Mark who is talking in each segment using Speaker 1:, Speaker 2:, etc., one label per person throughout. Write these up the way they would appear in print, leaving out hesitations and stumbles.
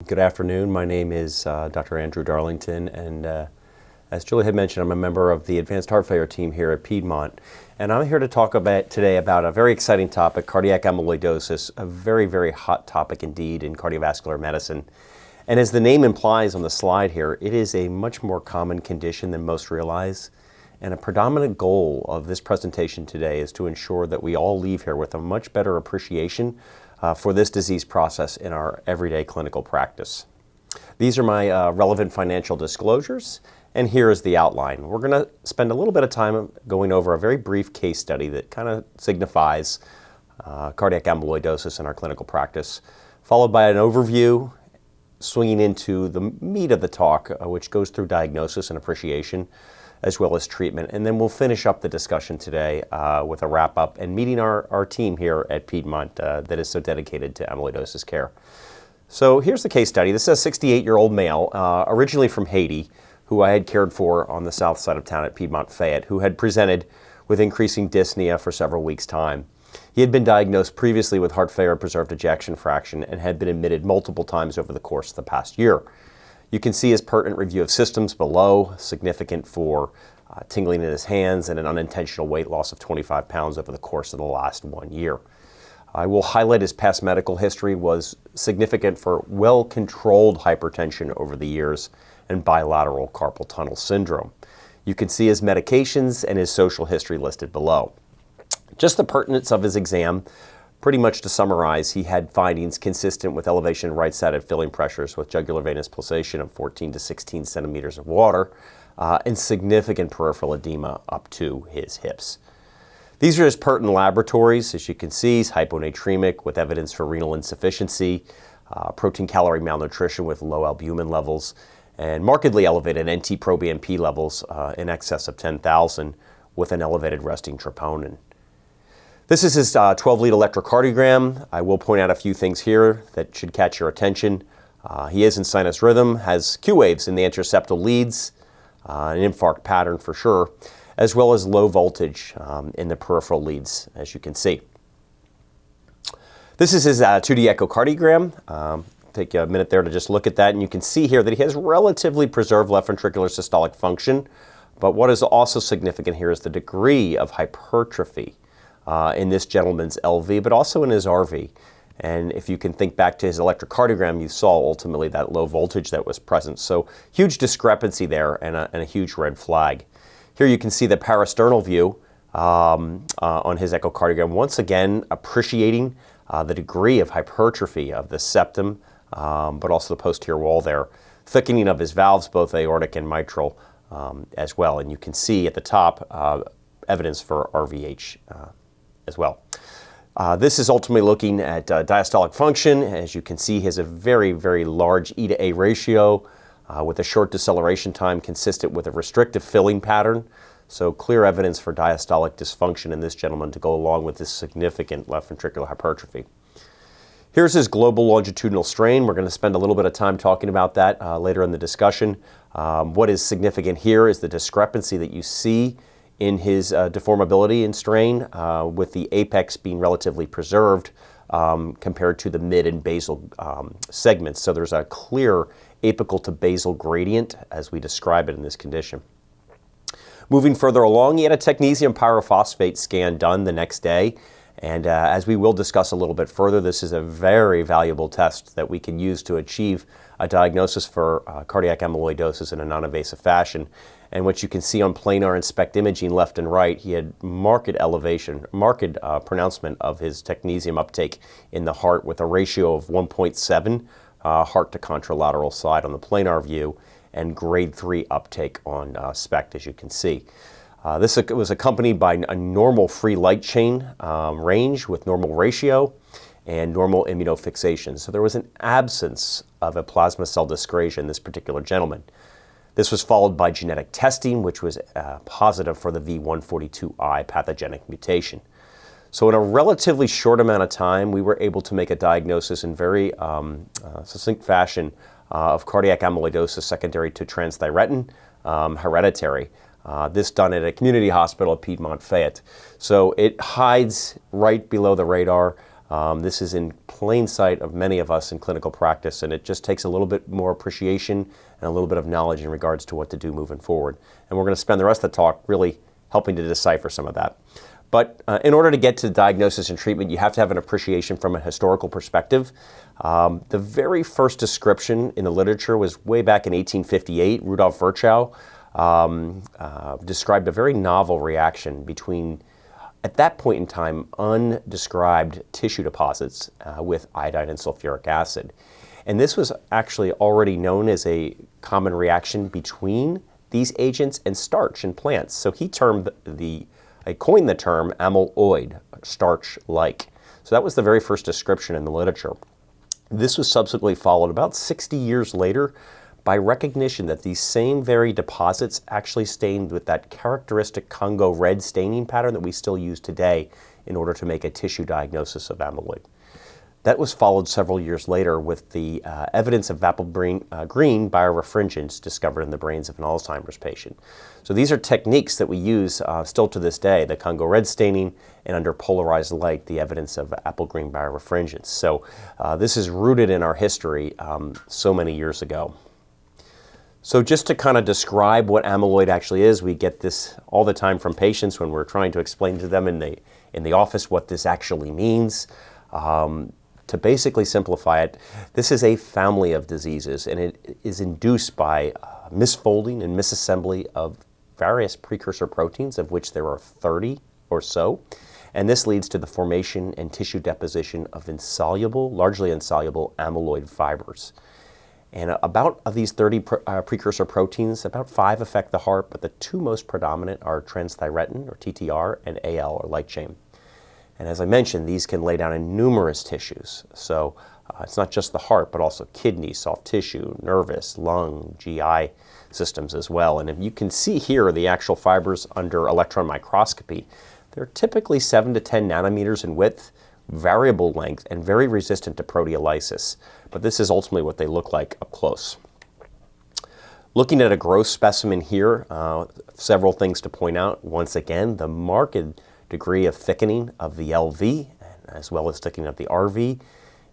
Speaker 1: Good afternoon. My name is Dr. Andrew Darlington, and as Julie had mentioned, I'm a member of the Advanced Heart Failure team here at Piedmont. And I'm here to talk today about a very exciting topic, cardiac amyloidosis, a very, very hot topic indeed in cardiovascular medicine. And as the name implies on the slide here, it is a much more common condition than most realize. And a predominant goal of this presentation today is to ensure that we all leave here with a much better appreciation for this disease process in our everyday clinical practice. These are my relevant financial disclosures, and here is the outline. We're going to spend a little bit of time going over a very brief case study that kind of signifies cardiac amyloidosis in our clinical practice, followed by an overview, swinging into the meat of the talk, which goes through diagnosis and appreciation, as well as treatment. And then we'll finish up the discussion today with a wrap-up and meeting our team here at Piedmont that is so dedicated to amyloidosis care. So here's the case study. This is a 68-year-old male, originally from Haiti, who I had cared for on the south side of town at Piedmont Fayette, who had presented with increasing dyspnea for several weeks' time. He had been diagnosed previously with heart failure, preserved ejection fraction, and had been admitted multiple times over the course of the past year. You can see his pertinent review of systems below, significant for tingling in his hands and an unintentional weight loss of 25 pounds over the course of the last 1 year. I will highlight his past medical history was significant for well-controlled hypertension over the years and bilateral carpal tunnel syndrome. You can see his medications and his social history listed below. Just the pertinence of his exam. Pretty much to summarize, he had findings consistent with elevation right-sided filling pressures with jugular venous pulsation of 14 to 16 centimeters of water and significant peripheral edema up to his hips. These are his pertinent laboratories. As you can see, he's hyponatremic with evidence for renal insufficiency, protein-calorie malnutrition with low albumin levels, and markedly elevated NT-proBNP levels in excess of 10,000 with an elevated resting troponin. This is his 12-lead electrocardiogram. I will point out a few things here that should catch your attention. He is in sinus rhythm, has Q waves in the anteroseptal leads, an infarct pattern for sure, as well as low voltage in the peripheral leads, as you can see. This is his 2D echocardiogram. Take a minute there to just look at that, and you can see here that he has relatively preserved left ventricular systolic function, but what is also significant here is the degree of hypertrophy in this gentleman's LV, but also in his RV. And if you can think back to his electrocardiogram, you saw ultimately that low voltage that was present. So huge discrepancy there and a huge red flag. Here you can see the parasternal view on his echocardiogram, once again appreciating the degree of hypertrophy of the septum, but also the posterior wall there. Thickening of his valves, both aortic and mitral as well. And you can see at the top evidence for RVH as well. This is ultimately looking at diastolic function. As you can see, he has a very, very large E to A ratio with a short deceleration time consistent with a restrictive filling pattern. So clear evidence for diastolic dysfunction in this gentleman to go along with this significant left ventricular hypertrophy. Here's his global longitudinal strain. We're going to spend a little bit of time talking about that later in the discussion. What is significant here is the discrepancy that you see in his deformability and strain, with the apex being relatively preserved compared to the mid and basal segments. So there's a clear apical to basal gradient as we describe it in this condition. Moving further along, he had a technesium pyrophosphate scan done the next day. And as we will discuss a little bit further, this is a very valuable test that we can use to achieve a diagnosis for cardiac amyloidosis in a non-invasive fashion. And what you can see on planar and SPECT imaging left and right, he had marked elevation, marked pronouncement of his technesium uptake in the heart with a ratio of 1.7 heart to contralateral side on the planar view and grade 3 uptake on SPECT, as you can see. This was accompanied by a normal free light chain range with normal ratio and normal immunofixation. So there was an absence of a plasma cell dyscrasia in this particular gentleman. This was followed by genetic testing, which was positive for the V142I pathogenic mutation. So in a relatively short amount of time, we were able to make a diagnosis in very succinct fashion of cardiac amyloidosis secondary to transthyretin, hereditary. This done at a community hospital at Piedmont Fayette. So it hides right below the radar. This is in plain sight of many of us in clinical practice, and it just takes a little bit more appreciation and a little bit of knowledge in regards to what to do moving forward. And we're going to spend the rest of the talk really helping to decipher some of that. But in order to get to diagnosis and treatment, you have to have an appreciation from a historical perspective. The very first description in the literature was way back in 1858. Rudolf Virchow described a very novel reaction between, at that point in time, undescribed tissue deposits with iodine and sulfuric acid. And this was actually already known as a common reaction between these agents and starch in plants. So he coined the term amyloid, starch-like. So that was the very first description in the literature. This was subsequently followed about 60 years later by recognition that these same very deposits actually stained with that characteristic Congo red staining pattern that we still use today in order to make a tissue diagnosis of amyloid. That was followed several years later with the evidence of green biorefringence discovered in the brains of an Alzheimer's patient. So these are techniques that we use still to this day, the Congo red staining, and under polarized light, the evidence of apple green biorefringence. So this is rooted in our history so many years ago. So just to kind of describe what amyloid actually is, we get this all the time from patients when we're trying to explain to them in the office what this actually means. To basically simplify it, this is a family of diseases, and it is induced by misfolding and misassembly of various precursor proteins, of which there are 30 or so. And this leads to the formation and tissue deposition of largely insoluble amyloid fibers. And about of these 30 precursor proteins, about 5 affect the heart, but the 2 most predominant are transthyretin, or TTR, and AL, or light chain. And as I mentioned, these can lay down in numerous tissues. So it's not just the heart, but also kidney, soft tissue, nervous, lung, GI systems as well. And if you can see here the actual fibers under electron microscopy, they're typically 7 to 10 nanometers in width, variable length, and very resistant to proteolysis. But this is ultimately what they look like up close. Looking at a gross specimen here, several things to point out. Once again, the marked degree of thickening of the LV, as well as thickening of the RV.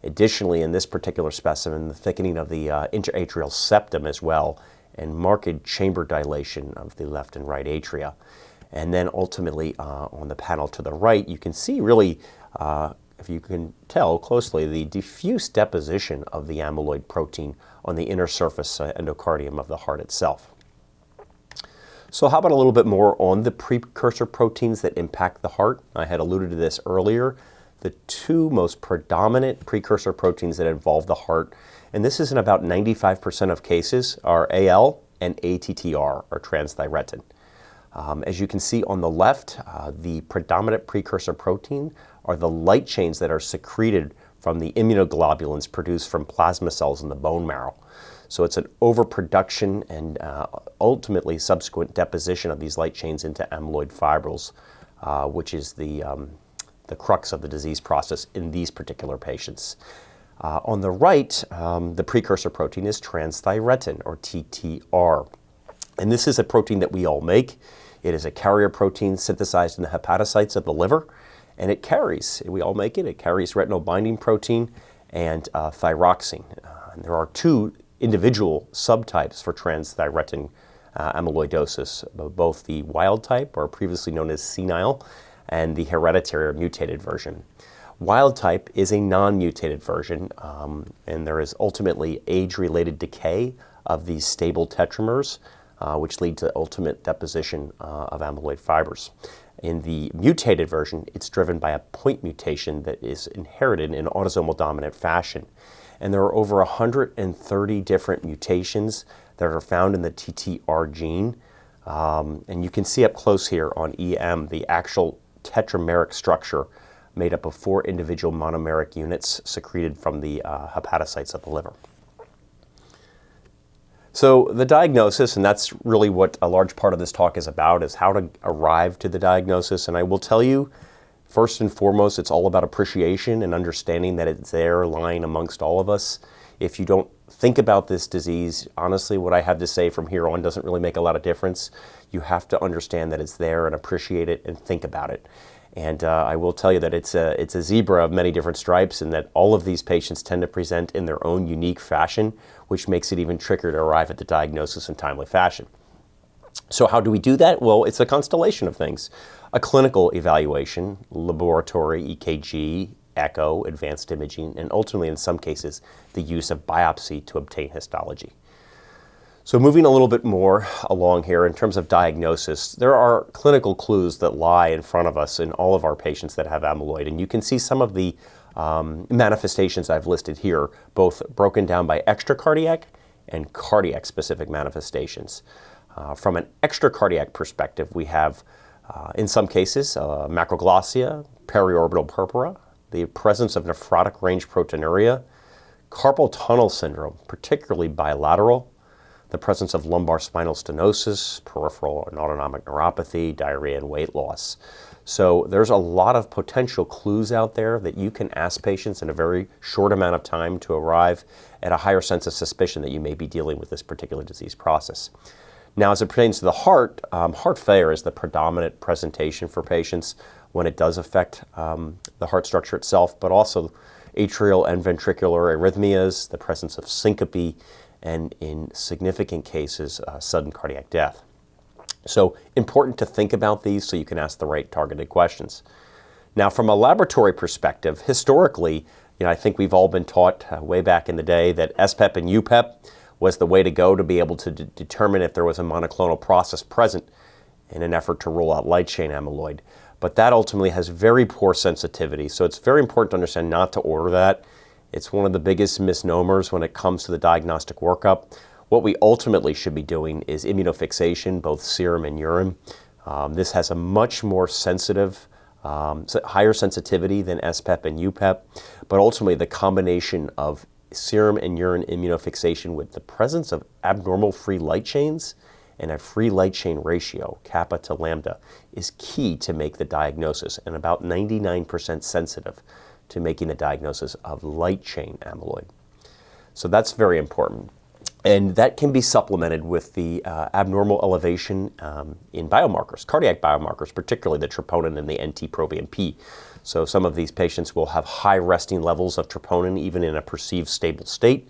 Speaker 1: Additionally, in this particular specimen, the thickening of the interatrial septum as well, and marked chamber dilation of the left and right atria. And then ultimately on the panel to the right, you can see really, if you can tell closely, the diffuse deposition of the amyloid protein on the inner surface endocardium of the heart itself. So how about a little bit more on the precursor proteins that impact the heart? I had alluded to this earlier. The 2 most predominant precursor proteins that involve the heart, and this is in about 95% of cases, are AL and ATTR, or transthyretin. As you can see on the left, the predominant precursor protein are the light chains that are secreted from the immunoglobulins produced from plasma cells in the bone marrow. So it's an overproduction and ultimately subsequent deposition of these light chains into amyloid fibrils, which is the crux of the disease process in these particular patients. On the right, the precursor protein is transthyretin, or TTR. And this is a protein that we all make. It is a carrier protein synthesized in the hepatocytes of the liver, and it carries, we all make it, it carries retinol binding protein and thyroxine. And there are 2 individual subtypes for transthyretin amyloidosis, both the wild type, or previously known as senile, and the hereditary or mutated version. Wild type is a non-mutated version, and there is ultimately age-related decay of these stable tetramers, which lead to ultimate deposition of amyloid fibers. In the mutated version, it's driven by a point mutation that is inherited in autosomal dominant fashion. And there are over 130 different mutations that are found in the TTR gene. And you can see up close here on EM the actual tetrameric structure made up of 4 individual monomeric units secreted from the hepatocytes of the liver. So the diagnosis, and that's really what a large part of this talk is about, is how to arrive to the diagnosis. And I will tell you, first and foremost, it's all about appreciation and understanding that it's there lying amongst all of us. If you don't think about this disease, honestly, what I have to say from here on doesn't really make a lot of difference. You have to understand that it's there and appreciate it and think about it. And I will tell you that it's a zebra of many different stripes, and that all of these patients tend to present in their own unique fashion, which makes it even trickier to arrive at the diagnosis in timely fashion. So how do we do that? Well, it's a constellation of things. A clinical evaluation, laboratory, EKG, echo, advanced imaging, and ultimately in some cases the use of biopsy to obtain histology. So moving a little bit more along here in terms of diagnosis, there are clinical clues that lie in front of us in all of our patients that have amyloid. And you can see some of the manifestations I've listed here, both broken down by extracardiac and cardiac specific manifestations. From an extracardiac perspective, we have, in some cases, macroglossia, periorbital purpura, the presence of nephrotic range proteinuria, carpal tunnel syndrome, particularly bilateral, the presence of lumbar spinal stenosis, peripheral and autonomic neuropathy, diarrhea, and weight loss. So there's a lot of potential clues out there that you can ask patients in a very short amount of time to arrive at a higher sense of suspicion that you may be dealing with this particular disease process. Now, as it pertains to the heart, heart failure is the predominant presentation for patients when it does affect the heart structure itself, but also atrial and ventricular arrhythmias, the presence of syncope, and in significant cases, sudden cardiac death. So important to think about these so you can ask the right targeted questions. Now, from a laboratory perspective, historically, I think we've all been taught way back in the day that SPEP and UPEP was the way to go to be able to determine if there was a monoclonal process present in an effort to rule out light chain amyloid. But that ultimately has very poor sensitivity, so it's very important to understand not to order that. It's one of the biggest misnomers when it comes to the diagnostic workup. What we ultimately should be doing is immunofixation, both serum and urine. This has a much more sensitive, higher sensitivity than SPEP and UPEP, but ultimately the combination of serum and urine immunofixation with the presence of abnormal free light chains and a free light chain ratio, kappa to lambda, is key to make the diagnosis, and about 99% sensitive to making the diagnosis of light chain amyloid. So that's very important. And that can be supplemented with the abnormal elevation in biomarkers, cardiac biomarkers, particularly the troponin and the NT-proBNP. So some of these patients will have high resting levels of troponin even in a perceived stable state,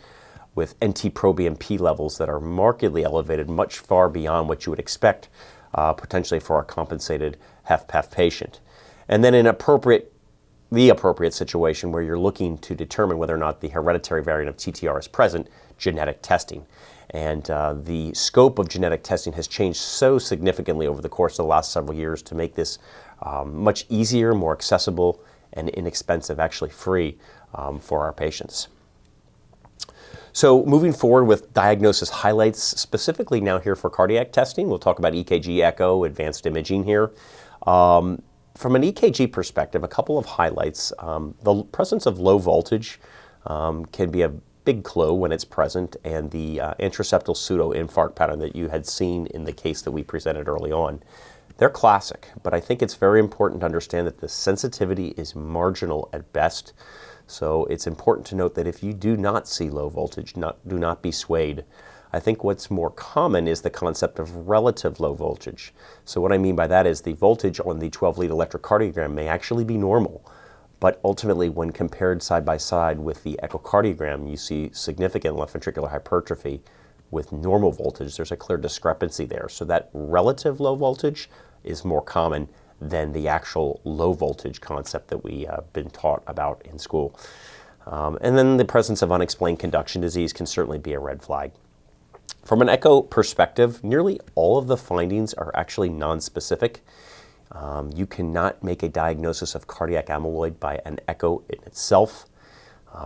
Speaker 1: with NT-proBNP levels that are markedly elevated, much far beyond what you would expect potentially for a compensated HFpEF patient. And then in the appropriate situation where you're looking to determine whether or not the hereditary variant of TTR is present, genetic testing. And the scope of genetic testing has changed so significantly over the course of the last several years to make this much easier, more accessible, and inexpensive, actually free for our patients. So moving forward with diagnosis highlights, specifically now here for cardiac testing, we'll talk about EKG, echo, advanced imaging here. From an EKG perspective, a couple of highlights. The presence of low voltage can be a big clue when it's present, and the intraseptal pseudo-infarct pattern that you had seen in the case that we presented early on. They're classic, but I think it's very important to understand that the sensitivity is marginal at best. So it's important to note that if you do not see low voltage, do not be swayed. I think what's more common is the concept of relative low voltage. So what I mean by that is the voltage on the 12-lead electrocardiogram may actually be normal, but ultimately when compared side by side with the echocardiogram, you see significant left ventricular hypertrophy with normal voltage. There's a clear discrepancy there. So that relative low voltage is more common than the actual low voltage concept that we have been taught about in school. And then the presence of unexplained conduction disease can certainly be a red flag. From an echo perspective, nearly all of the findings are actually nonspecific. You cannot make a diagnosis of cardiac amyloid by an echo in itself.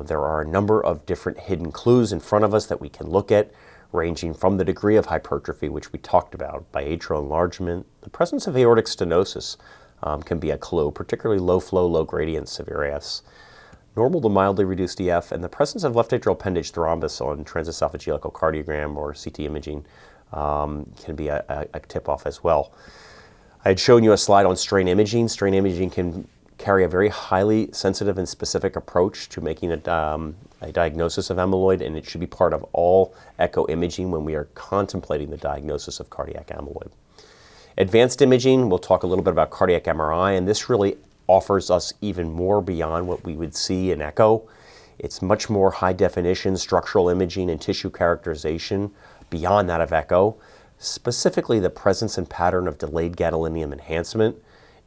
Speaker 1: There are a number of different hidden clues in front of us that we can look at, ranging from the degree of hypertrophy, which we talked about, by atrial enlargement. The presence of aortic stenosis can be a clue, particularly low flow, low gradient severe AS. Normal to mildly reduced EF, and the presence of left atrial appendage thrombus on transesophageal echocardiogram or CT imaging can be a tip-off as well. I had shown you a slide on strain imaging. Strain imaging can carry a very highly sensitive and specific approach to making a diagnosis of amyloid, and it should be part of all echo imaging when we are contemplating the diagnosis of cardiac amyloid. Advanced imaging, we'll talk a little bit about cardiac MRI, and this really offers us even more beyond what we would see in echo. It's much more high definition structural imaging and tissue characterization beyond that of echo, specifically the presence and pattern of delayed gadolinium enhancement,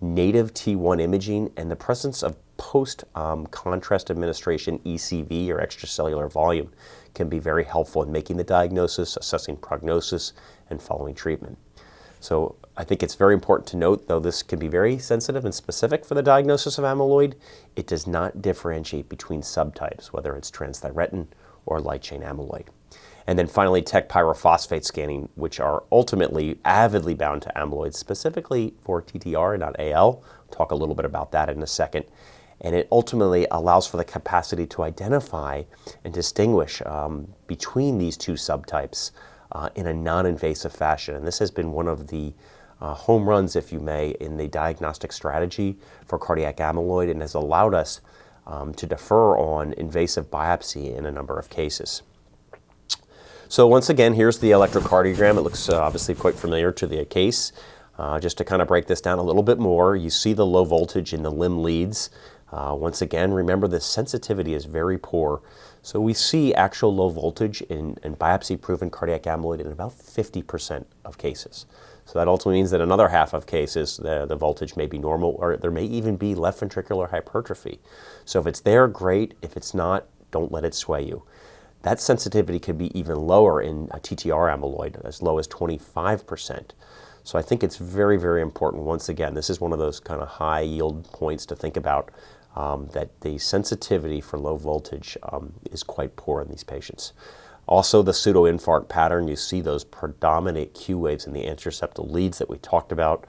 Speaker 1: native T1 imaging, and the presence of post-contrast administration ECV, or extracellular volume, can be very helpful in making the diagnosis, assessing prognosis, and following treatment. So I think it's very important to note, though this can be very sensitive and specific for the diagnosis of amyloid, it does not differentiate between subtypes, whether it's transthyretin or light chain amyloid. And then finally, Tech pyrophosphate scanning, which are ultimately avidly bound to amyloid, specifically for TTR and not AL. We'll talk a little bit about that in a second. And it ultimately allows for the capacity to identify and distinguish between these two subtypes in a non-invasive fashion. And this has been one of the home runs, if you may, in the diagnostic strategy for cardiac amyloid, and has allowed us to defer on invasive biopsy in a number of cases. So once again, here's the electrocardiogram. It looks obviously quite familiar to the case. Just to kind of break this down a little bit more, you see the low voltage in the limb leads. Once again, remember the sensitivity is very poor. So we see actual low voltage in biopsy-proven cardiac amyloid in about 50% of cases. So that ultimately means that another half of cases, the voltage may be normal, or there may even be left ventricular hypertrophy. So if it's there, great. If it's not, don't let it sway you. That sensitivity could be even lower in a TTR amyloid, as low as 25%. So I think it's very, very important. Once again, this is one of those kind of high yield points to think about, that the sensitivity for low voltage is quite poor in these patients. Also, the pseudoinfarct pattern, you see those predominant Q waves in the anterior septal leads that we talked about.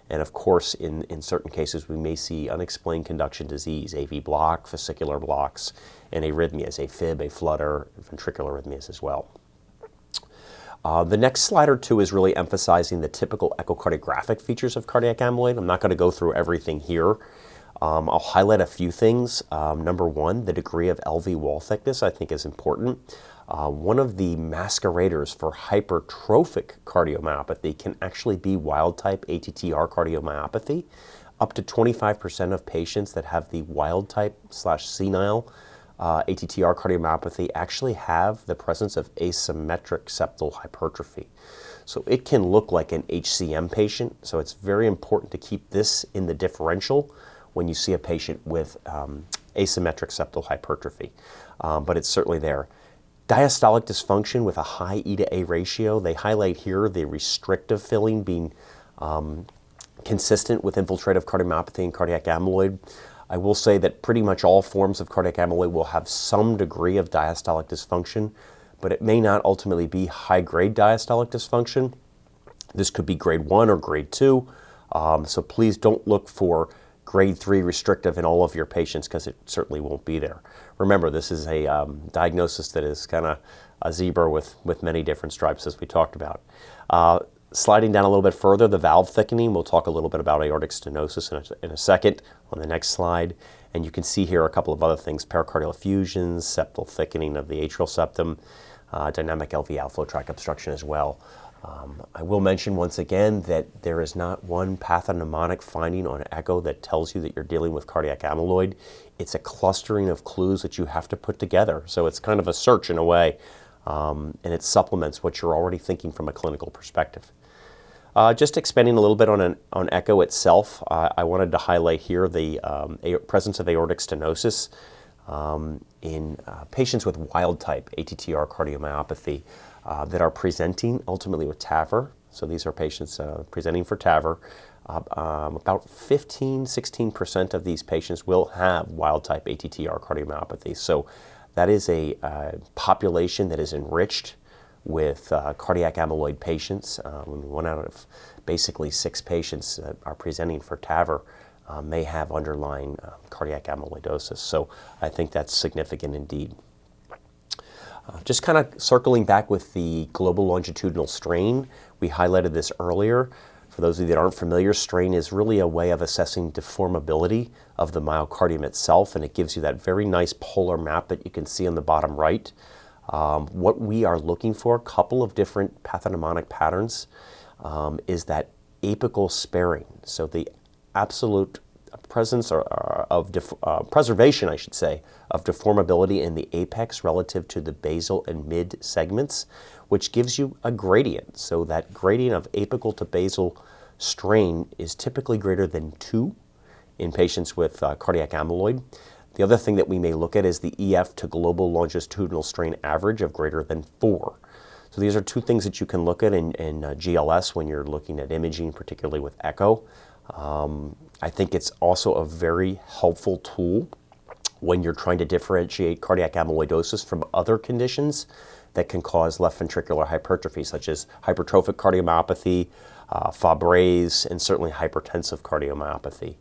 Speaker 1: And of course, in certain cases, we may see unexplained conduction disease, AV block, vesicular blocks, and arrhythmias, AFib, aflutter, ventricular arrhythmias as well. The next slide or two is really emphasizing the typical echocardiographic features of cardiac amyloid. I'm not going to go through everything here. I'll highlight a few things. Number one, the degree of LV wall thickness I think is important. One of the masqueraders for hypertrophic cardiomyopathy can actually be wild-type ATTR cardiomyopathy. Up to 25% of patients that have the wild-type/senile ATTR cardiomyopathy actually have the presence of asymmetric septal hypertrophy. So it can look like an HCM patient, so it's very important to keep this in the differential when you see a patient with asymmetric septal hypertrophy, but it's certainly there. Diastolic dysfunction with a high E to A ratio, they highlight here the restrictive filling being consistent with infiltrative cardiomyopathy and cardiac amyloid. I will say that pretty much all forms of cardiac amyloid will have some degree of diastolic dysfunction, but it may not ultimately be high-grade diastolic dysfunction. This could be grade 1 or grade 2, so please don't look for grade 3 restrictive in all of your patients, because it certainly won't be there. Remember, this is a diagnosis that is kind of a zebra with many different stripes, as we talked about. Sliding down a little bit further, the valve thickening, we'll talk a little bit about aortic stenosis in a second on the next slide. And you can see here a couple of other things: pericardial effusions, septal thickening of the atrial septum, dynamic LV outflow tract obstruction as well. I will mention once again that there is not one pathognomonic finding on echo that tells you that you're dealing with cardiac amyloid. It's a clustering of clues that you have to put together. So it's kind of a search in a way, and it supplements what you're already thinking from a clinical perspective. Just expanding a little bit on echo itself, I wanted to highlight here the presence of aortic stenosis in patients with wild-type ATTR cardiomyopathy that are presenting ultimately with TAVR. So these are patients presenting for TAVR. About 15–16% of these patients will have wild-type ATTR cardiomyopathy. So that is a population that is enriched with cardiac amyloid patients. 1 out of basically 6 patients that are presenting for TAVR may have underlying cardiac amyloidosis. So I think that's significant indeed. Just kind of circling back with the global longitudinal strain, we highlighted this earlier. For those of you that aren't familiar, strain is really a way of assessing deformability of the myocardium itself, and it gives you that very nice polar map that you can see on the bottom right. What we are looking for, a couple of different pathognomonic patterns, is that apical sparing. So the absolute presence of preservation, I should say, of deformability in the apex relative to the basal and mid segments, which gives you a gradient. So that gradient of apical to basal strain is typically greater than 2 in patients with cardiac amyloid. The other thing that we may look at is the EF to global longitudinal strain average of greater than 4. So these are two things that you can look at in GLS when you're looking at imaging, particularly with echo. I think it's also a very helpful tool when you're trying to differentiate cardiac amyloidosis from other conditions that can cause left ventricular hypertrophy, such as hypertrophic cardiomyopathy, Fabry's, and certainly hypertensive cardiomyopathy.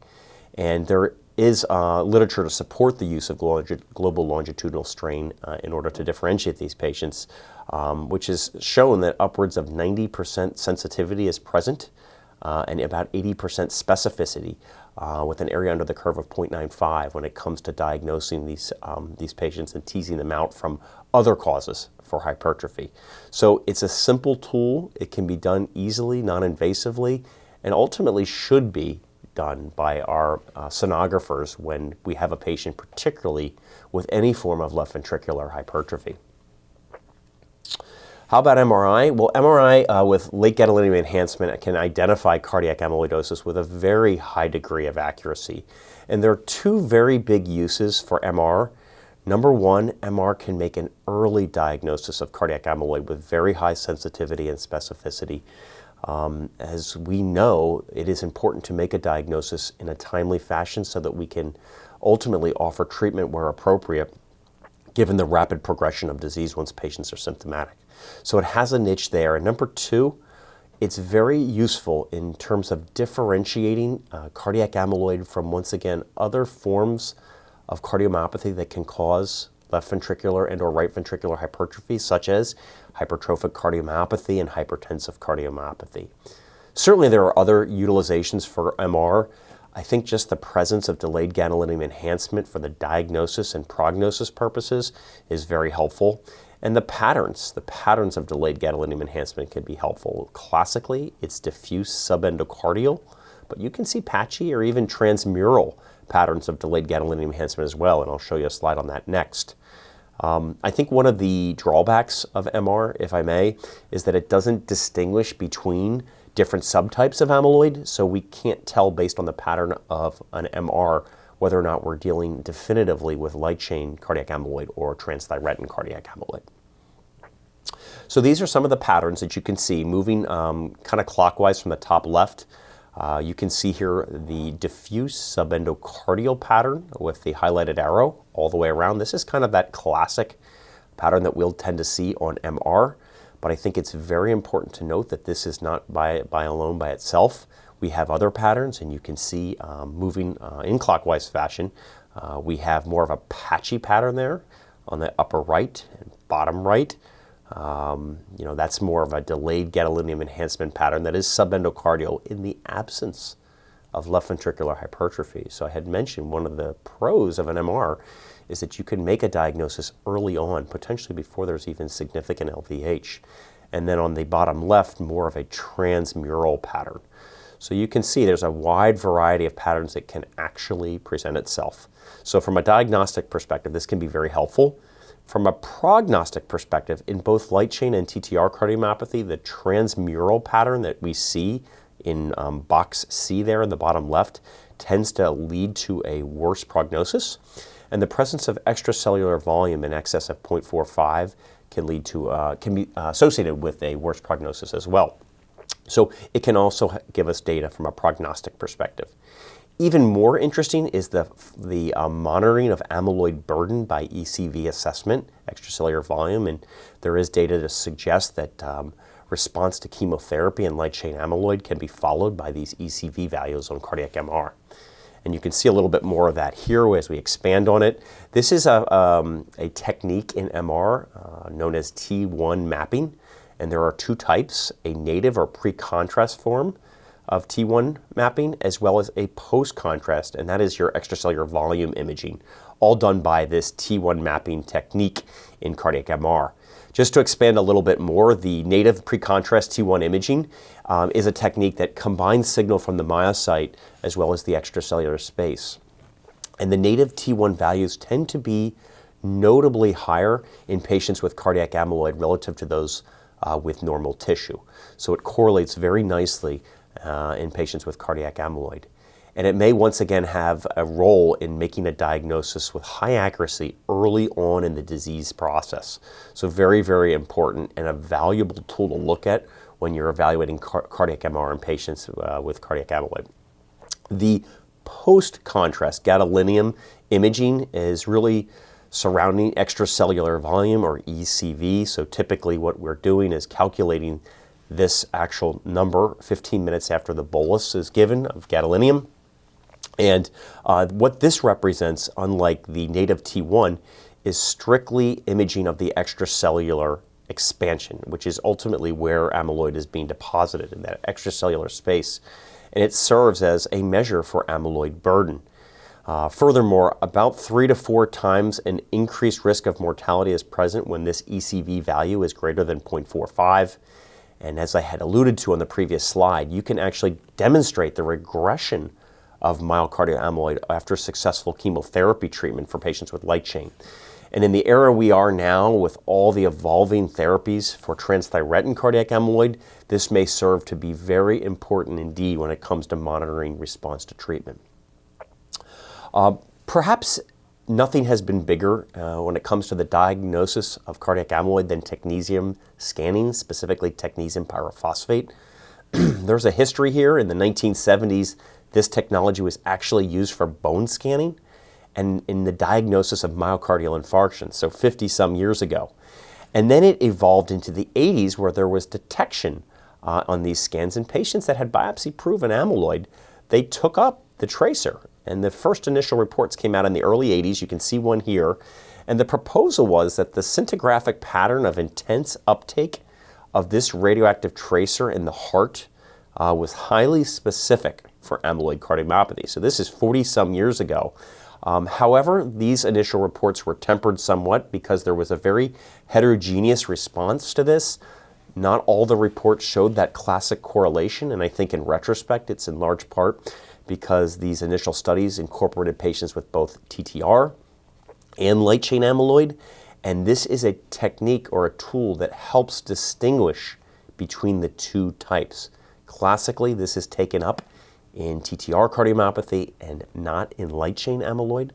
Speaker 1: And there is literature to support the use of global longitudinal strain in order to differentiate these patients, which has shown that upwards of 90% sensitivity is present and about 80% specificity with an area under the curve of 0.95 when it comes to diagnosing these patients and teasing them out from other causes for hypertrophy. So it's a simple tool. It can be done easily, non-invasively, and ultimately should be done by our sonographers when we have a patient, particularly with any form of left ventricular hypertrophy. How about MRI? Well, MRI with late gadolinium enhancement can identify cardiac amyloidosis with a very high degree of accuracy. And there are two very big uses for MR. Number one, MR can make an early diagnosis of cardiac amyloid with very high sensitivity and specificity. As we know, it is important to make a diagnosis in a timely fashion so that we can ultimately offer treatment where appropriate, given the rapid progression of disease once patients are symptomatic. So it has a niche there. And number two, it's very useful in terms of differentiating cardiac amyloid from, once again, other forms of cardiomyopathy that can cause left ventricular and or right ventricular hypertrophy, such as hypertrophic cardiomyopathy and hypertensive cardiomyopathy. Certainly there are other utilizations for MR. I think just the presence of delayed gadolinium enhancement for the diagnosis and prognosis purposes is very helpful. And the patterns of delayed gadolinium enhancement can be helpful. Classically, it's diffuse subendocardial, but you can see patchy or even transmural patterns of delayed gadolinium enhancement as well, and I'll show you a slide on that next. I think one of the drawbacks of MR, if I may, is that it doesn't distinguish between different subtypes of amyloid, so we can't tell based on the pattern of an MR whether or not we're dealing definitively with light chain cardiac amyloid or transthyretin cardiac amyloid. So these are some of the patterns that you can see moving kind of clockwise from the top left. You can see here the diffuse subendocardial pattern with the highlighted arrow all the way around. This is kind of that classic pattern that we'll tend to see on MR, but I think it's very important to note that this is not by itself. We have other patterns, and you can see moving in clockwise fashion. We have more of a patchy pattern there on the upper right and bottom right. That's more of a delayed gadolinium enhancement pattern that is subendocardial in the absence of left ventricular hypertrophy. So I had mentioned one of the pros of an MR is that you can make a diagnosis early on, potentially before there's even significant LVH. And then on the bottom left, more of a transmural pattern. So you can see there's a wide variety of patterns that can actually present itself. So from a diagnostic perspective, this can be very helpful. From a prognostic perspective, in both light chain and TTR cardiomyopathy, the transmural pattern that we see in box C there in the bottom left tends to lead to a worse prognosis. And the presence of extracellular volume in excess of 0.45 can be associated with a worse prognosis as well. So it can also give us data from a prognostic perspective. Even more interesting is the monitoring of amyloid burden by ECV assessment, extracellular volume, and there is data to suggest that response to chemotherapy and light chain amyloid can be followed by these ECV values on cardiac MR. And you can see a little bit more of that here as we expand on it. This is a technique in MR known as T1 mapping, and there are two types, a native or pre-contrast form of T1 mapping, as well as a post-contrast, and that is your extracellular volume imaging, all done by this T1 mapping technique in cardiac MR. Just to expand a little bit more, the native pre-contrast T1 imaging is a technique that combines signal from the myocyte as well as the extracellular space. And the native T1 values tend to be notably higher in patients with cardiac amyloid relative to those with normal tissue. So it correlates very nicely in patients with cardiac amyloid. And it may once again have a role in making a diagnosis with high accuracy early on in the disease process. So very, very important and a valuable tool to look at when you're evaluating cardiac MR in patients with cardiac amyloid. The post-contrast gadolinium imaging is really surrounding extracellular volume, or ECV. So typically what we're doing is calculating this actual number 15 minutes after the bolus is given of gadolinium. And what this represents, unlike the native T1, is strictly imaging of the extracellular expansion, which is ultimately where amyloid is being deposited, in that extracellular space. And it serves as a measure for amyloid burden. Furthermore, about 3 to 4 times an increased risk of mortality is present when this ECV value is greater than 0.45. And as I had alluded to on the previous slide, you can actually demonstrate the regression of myocardial amyloid after successful chemotherapy treatment for patients with light chain. And in the era we are now, with all the evolving therapies for transthyretin cardiac amyloid, this may serve to be very important indeed when it comes to monitoring response to treatment. Perhaps nothing has been bigger when it comes to the diagnosis of cardiac amyloid than technetium scanning, specifically technetium pyrophosphate. There's a history here. In the 1970s, this technology was actually used for bone scanning and in the diagnosis of myocardial infarction, so 50-some years ago. And then it evolved into the 80s, where there was detection on these scans in patients that had biopsy-proven amyloid. They took up the tracer, and the first initial reports came out in the early 80s. You can see one here. And the proposal was that the scintigraphic pattern of intense uptake of this radioactive tracer in the heart was highly specific for amyloid cardiomyopathy. So this is 40-some years ago. However, these initial reports were tempered somewhat because there was a very heterogeneous response to this. Not all the reports showed that classic correlation, and I think in retrospect it's in large part because these initial studies incorporated patients with both TTR and light chain amyloid, and this is a technique or a tool that helps distinguish between the two types. Classically, this is taken up in TTR cardiomyopathy and not in light chain amyloid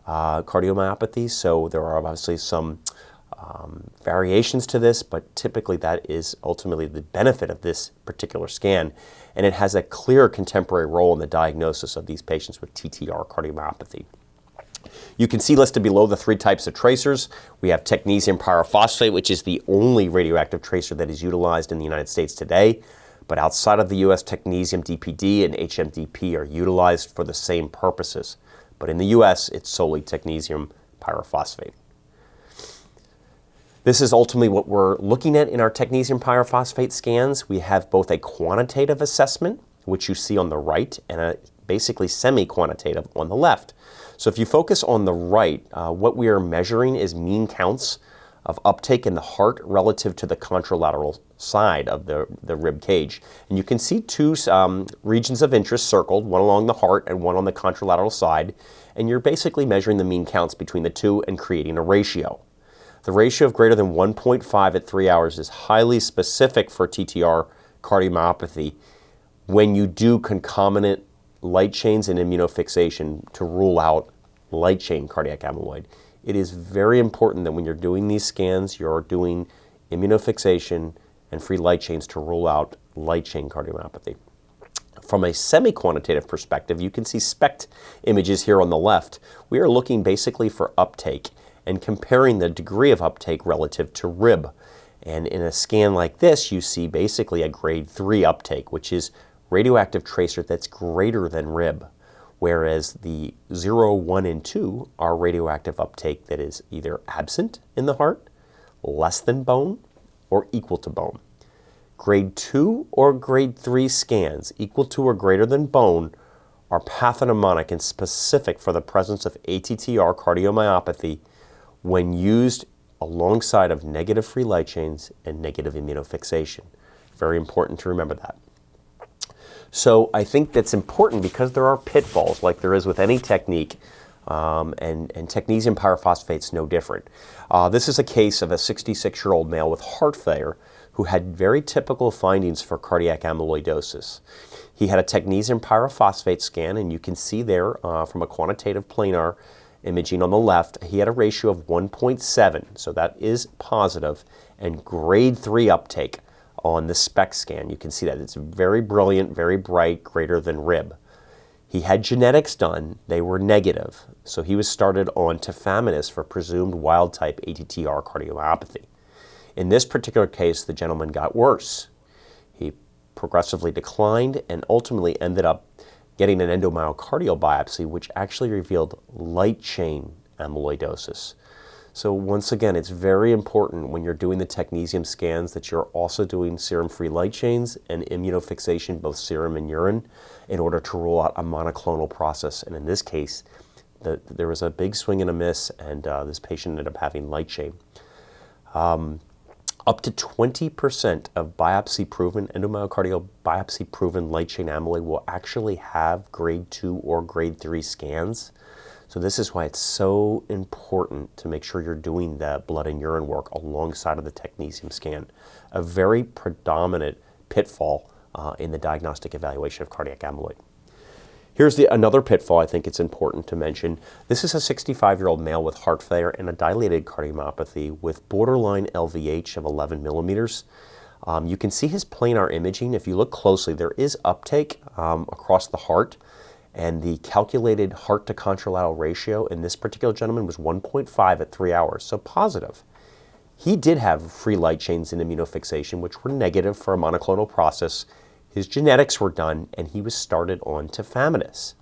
Speaker 1: cardiomyopathy, so there are obviously some variations to this, but typically that is ultimately the benefit of this particular scan, and it has a clear contemporary role in the diagnosis of these patients with TTR cardiomyopathy. You can see listed below the 3 types of tracers. We have technetium pyrophosphate, which is the only radioactive tracer that is utilized in the United States today, but outside of the US, technetium DPD and HMDP are utilized for the same purposes. But in the US, it's solely technetium pyrophosphate. This is ultimately what we're looking at in our technetium pyrophosphate scans. We have both a quantitative assessment, which you see on the right, and a basically semi-quantitative on the left. So if you focus on the right, what we are measuring is mean counts of uptake in the heart relative to the contralateral side of the rib cage. And you can see 2 regions of interest circled, one along the heart and one on the contralateral side, and you're basically measuring the mean counts between the 2 and creating a ratio. The ratio of greater than 1.5 at 3 hours is highly specific for TTR cardiomyopathy when you do concomitant light chains and immunofixation to rule out light chain cardiac amyloid. It is very important that when you're doing these scans, you're doing immunofixation and free light chains to rule out light chain cardiomyopathy. From a semi-quantitative perspective, you can see SPECT images here on the left. We are looking basically for uptake and comparing the degree of uptake relative to rib. And in a scan like this, you see basically a grade 3 uptake, which is radioactive tracer that's greater than rib, whereas the 0, 1, and 2 are radioactive uptake that is either absent in the heart, less than bone, or equal to bone. Grade 2 or grade 3 scans equal to or greater than bone are pathognomonic and specific for the presence of ATTR cardiomyopathy when used alongside of negative free light chains and negative immunofixation. Very important to remember that. So I think that's important because there are pitfalls, like there is with any technique, and technetium pyrophosphate's no different. This is a case of a 66-year-old male with heart failure who had very typical findings for cardiac amyloidosis. He had a technetium pyrophosphate scan, and you can see there from a quantitative planar imaging on the left, he had a ratio of 1.7, so that is positive, and grade 3 uptake on the SPECT scan. You can see that it's very brilliant, very bright, greater than Rib. He had genetics done, they were negative, so he was started on tafamidis for presumed wild-type ATTR cardiomyopathy. In this particular case, the gentleman got worse. He progressively declined and ultimately ended up getting an endomyocardial biopsy, which actually revealed light chain amyloidosis. So once again, it's very important when you're doing the technetium scans that you're also doing serum-free light chains and immunofixation, both serum and urine, in order to rule out a monoclonal process. And in this case, there was a big swing and a miss, and this patient ended up having light chain. Up to 20% of biopsy-proven, endomyocardial biopsy-proven light chain amyloid will actually have grade 2 or grade 3 scans. So this is why it's so important to make sure you're doing the blood and urine work alongside of the technetium scan. A very predominant pitfall in the diagnostic evaluation of cardiac amyloid. Here's another pitfall I think it's important to mention. This is a 65-year-old male with heart failure and a dilated cardiomyopathy with borderline LVH of 11 millimeters. You can see his planar imaging. If you look closely, there is uptake across the heart, and the calculated heart to contralateral ratio in this particular gentleman was 1.5 at 3 hours, so positive. He did have free light chains in immunofixation, which were negative for a monoclonal process. His genetics were done, and he was started on tafamidis.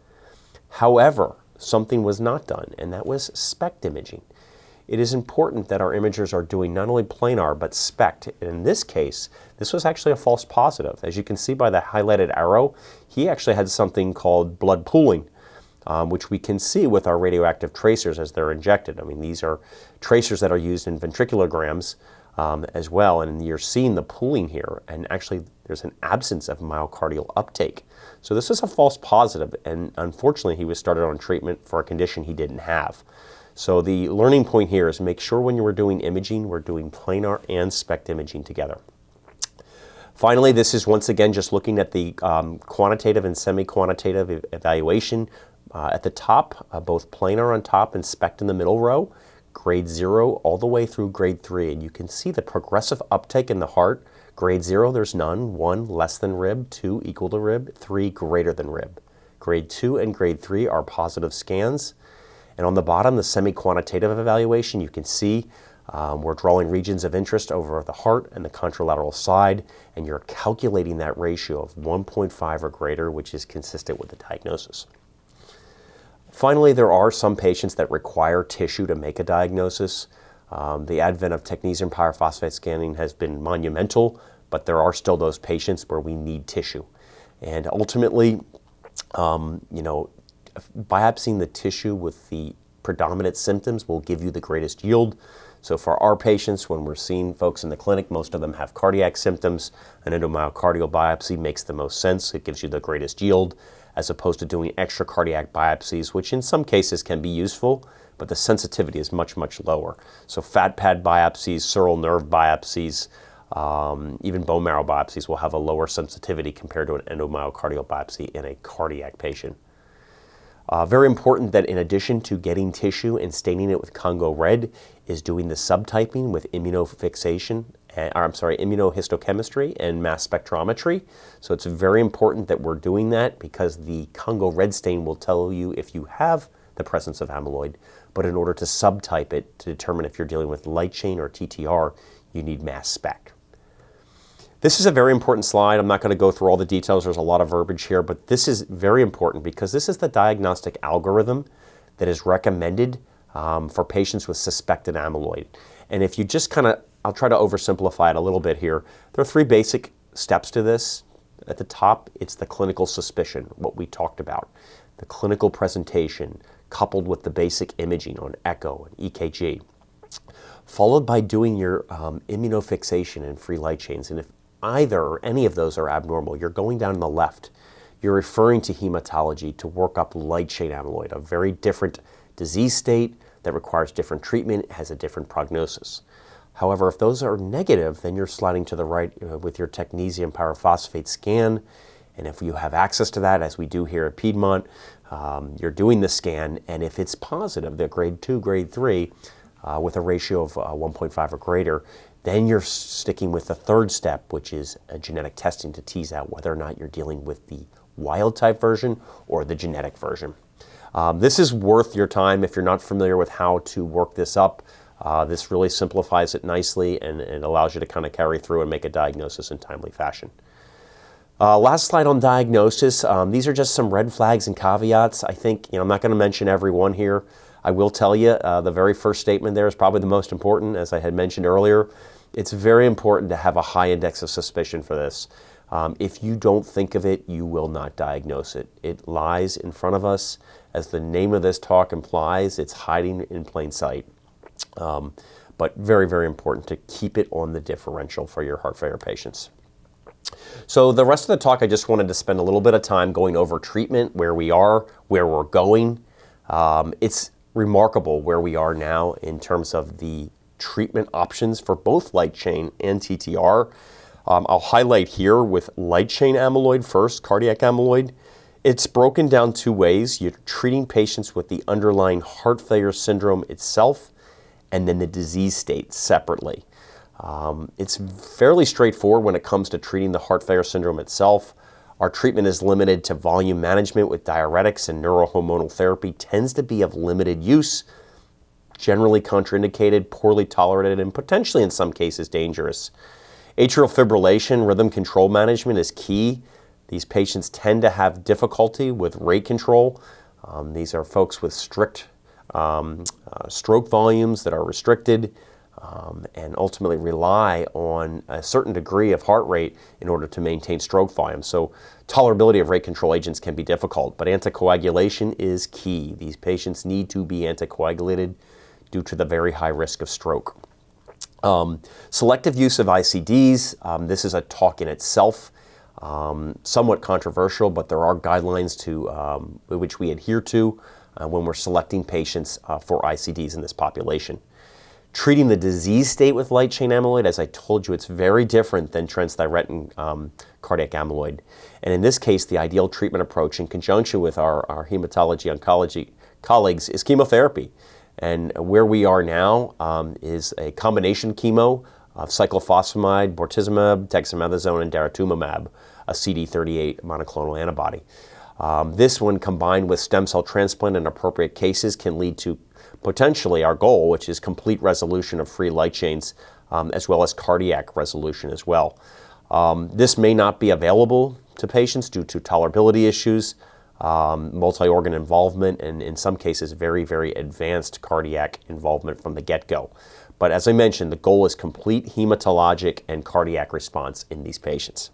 Speaker 1: However, something was not done, and that was SPECT imaging. It is important that our imagers are doing not only planar, but SPECT. In this case, this was actually a false positive. As you can see by the highlighted arrow, he actually had something called blood pooling, which we can see with our radioactive tracers as they're injected. I mean, these are tracers that are used in ventriculograms as well, and you're seeing the pooling here, and actually there's an absence of myocardial uptake. So this is a false positive, and unfortunately he was started on treatment for a condition he didn't have. So the learning point here is make sure when you are doing imaging, we're doing planar and SPECT imaging together. Finally, this is once again just looking at the quantitative and semi-quantitative evaluation. At the top, both planar on top and SPECT in the middle row, grade 0 all the way through grade 3. And you can see the progressive uptake in the heart. Grade 0, there's none. 1, less than Rib. 2, equal to Rib. 3, greater than Rib. Grade 2 and grade 3 are positive scans. And on the bottom, the semi-quantitative evaluation, you can see we're drawing regions of interest over the heart and the contralateral side, and you're calculating that ratio of 1.5 or greater, which is consistent with the diagnosis. Finally, there are some patients that require tissue to make a diagnosis. The advent of technetium pyrophosphate scanning has been monumental, but there are still those patients where we need tissue. And ultimately, biopsying the tissue with the predominant symptoms will give you the greatest yield. So for our patients, when we're seeing folks in the clinic, most of them have cardiac symptoms. An endomyocardial biopsy makes the most sense. It gives you the greatest yield, as opposed to doing extra cardiac biopsies, which in some cases can be useful, but the sensitivity is much, much lower. So fat pad biopsies, sural nerve biopsies, even bone marrow biopsies will have a lower sensitivity compared to an endomyocardial biopsy in a cardiac patient. Very important that in addition to getting tissue and staining it with Congo red is doing the subtyping with immunohistochemistry and mass spectrometry. So it's very important that we're doing that because the Congo red stain will tell you if you have the presence of amyloid, but in order to subtype it to determine if you're dealing with light chain or TTR, you need mass spec. This is a very important slide. I'm not going to go through all the details. There's a lot of verbiage here, but this is very important because this is the diagnostic algorithm that is recommended for patients with suspected amyloid. And if you just I'll try to oversimplify it a little bit here. There are 3 basic steps to this. At the top, it's the clinical suspicion, what we talked about. The clinical presentation coupled with the basic imaging on echo and EKG, followed by doing your immunofixation and free light chains. And if either or any of those are abnormal, you're going down the left you're referring to hematology to work up light chain amyloid, a very different disease state that requires different treatment, has a different prognosis. However, if those are negative, then you're sliding to the right with your technetium pyrophosphate scan. And if you have access to that, as we do here at Piedmont, you're doing the scan, and if it's positive, the grade 2, grade 3, with a ratio of 1.5 or greater, then you're sticking with the third step, which is genetic testing to tease out whether or not you're dealing with the wild type version or the genetic version. This is worth your time if you're not familiar with how to work this up. This really simplifies it nicely, and it allows you to kind of carry through and make a diagnosis in timely fashion. Last slide on diagnosis. These are just some red flags and caveats. I think, I'm not going to mention every one here. I will tell you, the very first statement there is probably the most important, as I had mentioned earlier. It's very important to have a high index of suspicion for this. If you don't think of it, you will not diagnose it. It lies in front of us. As the name of this talk implies, it's hiding in plain sight. But very, very important to keep it on the differential for your heart failure patients. So the rest of the talk, I just wanted to spend a little bit of time going over treatment, where we are, where we're going. It's remarkable where we are now in terms of the treatment options for both light chain and TTR. I'll highlight here with light chain amyloid first, cardiac amyloid. It's broken down two ways. You're treating patients with the underlying heart failure syndrome itself, and then the disease state separately. It's fairly straightforward when it comes to treating the heart failure syndrome itself. Our treatment is limited to volume management with diuretics, and neurohormonal therapy tends to be of limited use, generally contraindicated, poorly tolerated, and potentially in some cases dangerous. Atrial fibrillation, rhythm control management is key. These patients tend to have difficulty with rate control. These are folks with strict stroke volumes that are restricted, and ultimately rely on a certain degree of heart rate in order to maintain stroke volume. So tolerability of rate control agents can be difficult, but anticoagulation is key. These patients need to be anticoagulated due to the very high risk of stroke. Selective use of ICDs, this is a talk in itself, somewhat controversial, but there are guidelines which we adhere to when we're selecting patients for ICDs in this population. Treating the disease state with light chain amyloid, as I told you, it's very different than transthyretin cardiac amyloid. And in this case, the ideal treatment approach in conjunction with our hematology oncology colleagues is chemotherapy. And where we are now is a combination chemo of cyclophosphamide, bortezomib, dexamethasone, and daratumumab, a CD38 monoclonal antibody. This one, combined with stem cell transplant in appropriate cases, can lead to potentially our goal, which is complete resolution of free light chains, as well as cardiac resolution as well. This may not be available to patients due to tolerability issues, multi-organ involvement, and in some cases very, very advanced cardiac involvement from the get-go. But as I mentioned, the goal is complete hematologic and cardiac response in these patients.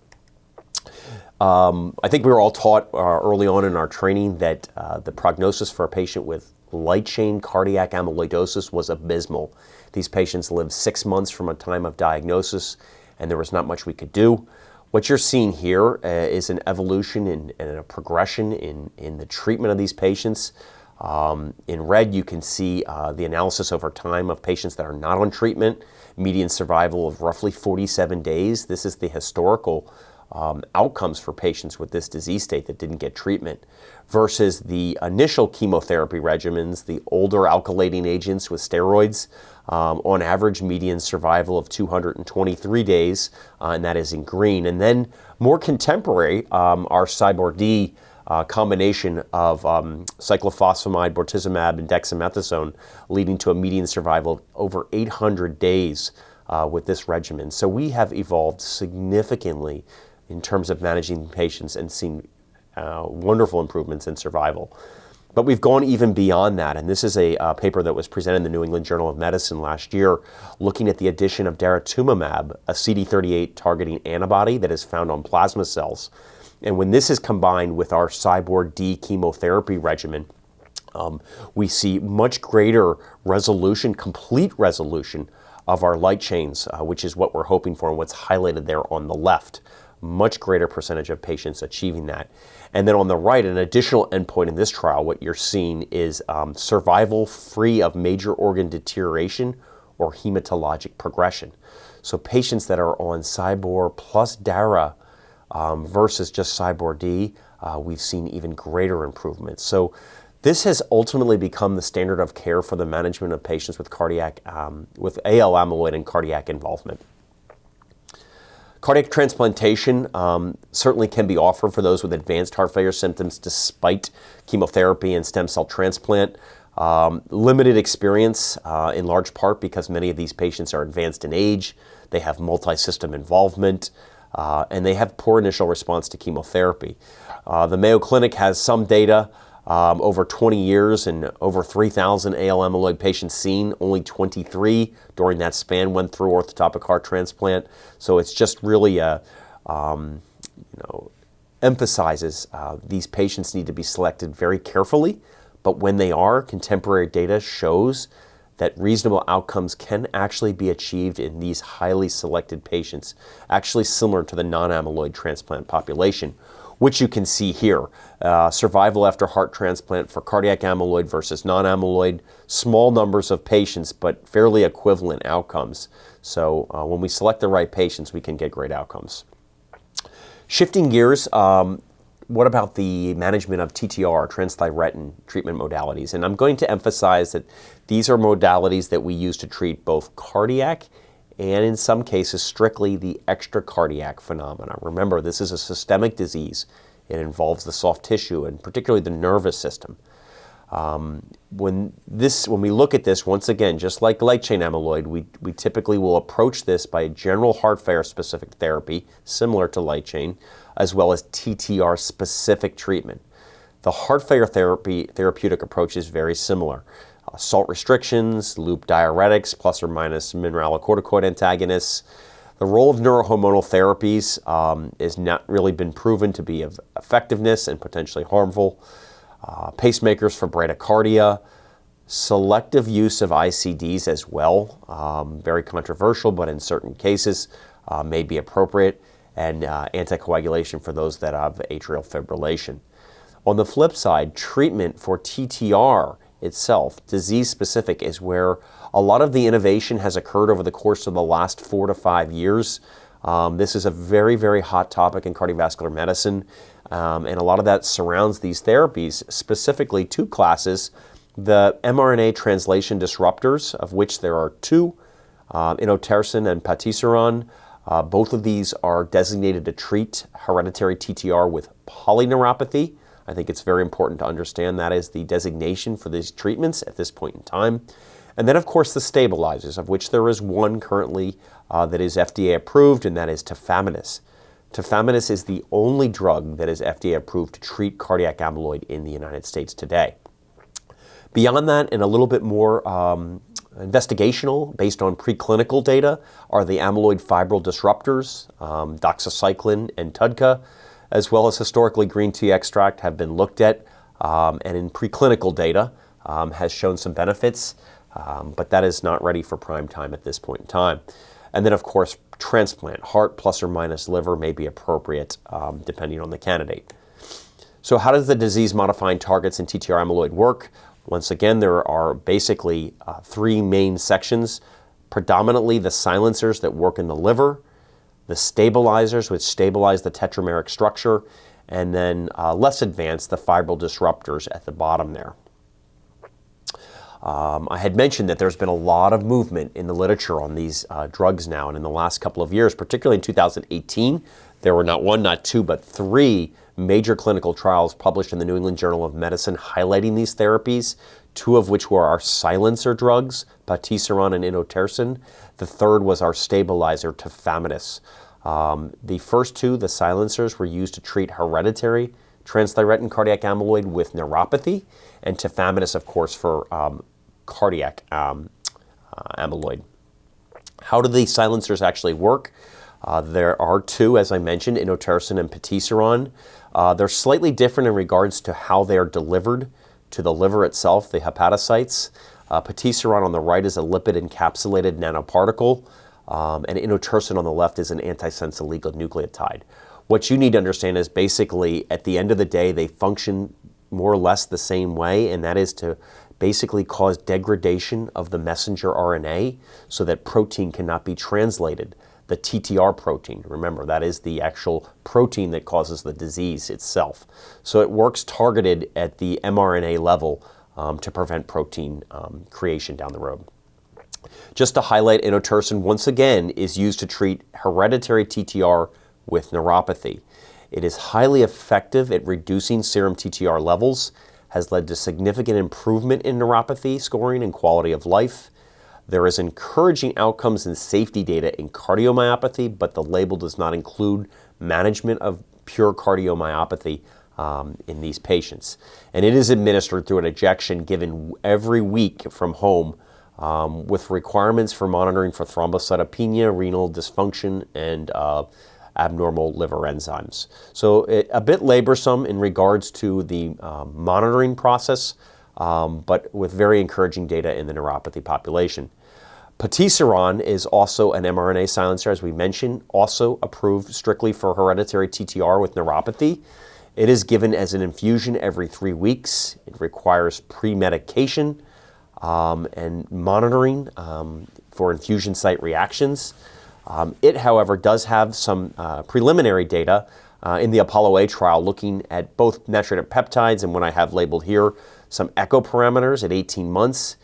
Speaker 1: I think we were all taught early on in our training that the prognosis for a patient with light chain cardiac amyloidosis was abysmal. These patients lived 6 months from a time of diagnosis, and there was not much we could do. What you're seeing here is an evolution and a progression in the treatment of these patients. In red, you can see the analysis over time of patients that are not on treatment, median survival of roughly 47 days. This is the historical outcomes for patients with this disease state that didn't get treatment, versus the initial chemotherapy regimens, the older alkylating agents with steroids, on average median survival of 223 days, and that is in green. And then more contemporary, our CyBorD combination of cyclophosphamide, bortezomib, and dexamethasone, leading to a median survival of over 800 days with this regimen. So we have evolved significantly in terms of managing patients and seen wonderful improvements in survival. But we've gone even beyond that, and this is a paper that was presented in the New England Journal of Medicine last year, looking at the addition of daratumumab, a CD38 targeting antibody that is found on plasma cells. And when this is combined with our CyBorD chemotherapy regimen, we see much greater resolution, complete resolution of our light chains, which is what we're hoping for and what's highlighted there on the left. much greater percentage of patients achieving that. And then on the right, an additional endpoint in this trial, what you're seeing is survival free of major organ deterioration or hematologic progression. So patients that are on Cybor plus DARA versus just Cybor D, we've seen even greater improvements. So this has ultimately become the standard of care for the management of patients with cardiac, with AL amyloid and cardiac involvement. Cardiac transplantation certainly can be offered for those with advanced heart failure symptoms despite chemotherapy and stem cell transplant. Limited experience in large part because many of these patients are advanced in age, they have multi-system involvement, and they have poor initial response to chemotherapy. The Mayo Clinic has some data over 20 years and over 3,000 AL amyloid patients seen. Only 23 during that span went through orthotopic heart transplant. So it's just really emphasizes these patients need to be selected very carefully. But when they are, contemporary data shows that reasonable outcomes can actually be achieved in these highly selected patients, actually similar to the non-amyloid transplant population, which you can see here. Survival after heart transplant for cardiac amyloid versus non-amyloid, small numbers of patients, but fairly equivalent outcomes. So when we select the right patients, we can get great outcomes. Shifting gears, what about the management of TTR, transthyretin treatment modalities? And I'm going to emphasize that these are modalities that we use to treat both cardiac and in some cases strictly the extracardiac phenomena. Remember, this is a systemic disease. It involves the soft tissue and particularly the nervous system. When we look at this, once again, just like light chain amyloid, we typically will approach this by a general heart failure specific therapy, similar to light chain, as well as TTR specific treatment. The heart failure therapeutic approach is very similar. Salt restrictions, loop diuretics, plus or minus mineralocorticoid antagonists. The role of neurohormonal therapies has not really been proven to be of effectiveness and potentially harmful. Pacemakers for bradycardia, selective use of ICDs as well, very controversial, but in certain cases may be appropriate, and anticoagulation for those that have atrial fibrillation. On the flip side, treatment for TTR itself, disease-specific, is where a lot of the innovation has occurred over the course of the last 4 to 5 years. This is a very, very hot topic in cardiovascular medicine, and a lot of that surrounds these therapies, specifically 2 classes, the mRNA translation disruptors, of which there are 2, inotersen and patisiran. Both of these are designated to treat hereditary TTR with polyneuropathy. I think it's very important to understand that is the designation for these treatments at this point in time. And then, of course, the stabilizers, of which there is one currently that is FDA approved, and that is tafamidis. Tafamidis is the only drug that is FDA approved to treat cardiac amyloid in the United States today. Beyond that, and a little bit more investigational, based on preclinical data, are the amyloid fibril disruptors, doxycycline and TUDCA, as well as historically green tea extract have been looked at, and in preclinical data has shown some benefits, but that is not ready for prime time at this point in time. And then, of course, transplant, heart plus or minus liver may be appropriate depending on the candidate. So how does the disease-modifying targets in TTR amyloid work? Once again, there are basically 3 main sections, predominantly the silencers that work in the liver, the stabilizers which stabilize the tetrameric structure, and then less advanced, the fibril disruptors at the bottom there. I had mentioned that there's been a lot of movement in the literature on these drugs now, and in the last couple of years, particularly in 2018, there were not 1, not 2, but 3 major clinical trials published in the New England Journal of Medicine highlighting these therapies, 2 of which were our silencer drugs, patisiran and inotersen. The third was our stabilizer, tafamidis. The first 2, the silencers, were used to treat hereditary transthyretin cardiac amyloid with neuropathy, and tafamidis, of course, for cardiac amyloid. How do these silencers actually work? There are 2, as I mentioned, inotersen and patisiran. They're slightly different in regards to how they are delivered to the liver itself, the hepatocytes. Patisiran on the right is a lipid-encapsulated nanoparticle, and inotersen on the left is an antisense oligonucleotide. What you need to understand is basically at the end of the day, they function more or less the same way, and that is to basically cause degradation of the messenger RNA so that protein cannot be translated. The TTR protein, remember, that is the actual protein that causes the disease itself. So it works targeted at the mRNA level to prevent protein creation down the road. Just to highlight, inotersen once again is used to treat hereditary TTR with neuropathy. It is highly effective at reducing serum TTR levels, has led to significant improvement in neuropathy scoring and quality of life. There is encouraging outcomes and safety data in cardiomyopathy, but the label does not include management of pure cardiomyopathy in these patients. And it is administered through an injection given every week from home with requirements for monitoring for thrombocytopenia, renal dysfunction, and abnormal liver enzymes. So a bit laborsome in regards to the monitoring process, but with very encouraging data in the neuropathy population. Vutiseron is also an mRNA silencer, as we mentioned, also approved strictly for hereditary TTR with neuropathy. It is given as an infusion every 3 weeks. It requires pre-medication and monitoring for infusion site reactions. It, however, does have some preliminary data in the Apollo A trial looking at both natriuretic peptides and what I have labeled here, some echo parameters at 18 months.